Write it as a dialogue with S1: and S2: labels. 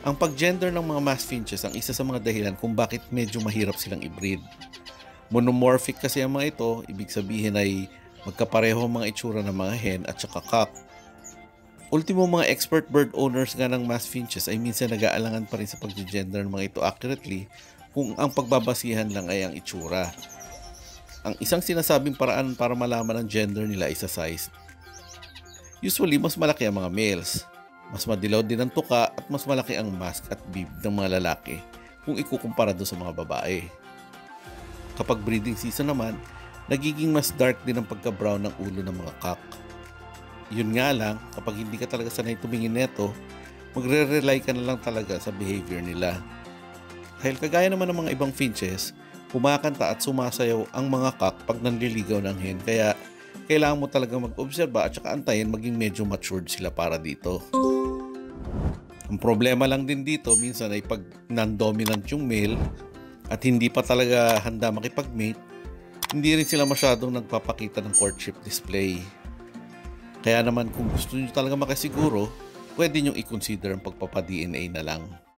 S1: Ang pag-gender ng mga mass finches ang isa sa mga dahilan kung bakit medyo mahirap silang i-breed. Monomorphic kasi ang mga ito, ibig sabihin ay magkapareho ang mga itsura ng mga hen at saka cock. Ultimo, mga expert bird owners nga ng mass finches ay minsan nag-aalangan pa rin sa pag-gender ng mga ito accurately kung ang pagbabasihan lang ay ang itsura. Ang isang sinasabing paraan para malaman ang gender nila ay sa size. Usually, mas malaki ang mga males. Mas madilaw din ang tuka at mas malaki ang mask at bib ng mga lalaki kung ikukumpara doon sa mga babae. Kapag breeding season naman, nagiging mas dark din ang pagka-brown ng ulo ng mga cock. Yun nga lang, kapag hindi ka talaga sanay tumingin neto, magre-rely ka na lang talaga sa behavior nila. Dahil kagaya naman ng mga ibang finches, kumakanta at sumasayaw ang mga cock pag nanliligaw ng hen, kaya kailangan mo talaga mag-obserba at saka antayin maging medyo matured sila para dito. Ang problema lang din dito minsan ay pag non-dominant yung male at hindi pa talaga handa makipag-mate, hindi rin sila masyadong nagpapakita ng courtship display. Kaya naman kung gusto nyo talaga makasiguro, pwede nyo i-consider ang pagpapa-DNA na lang.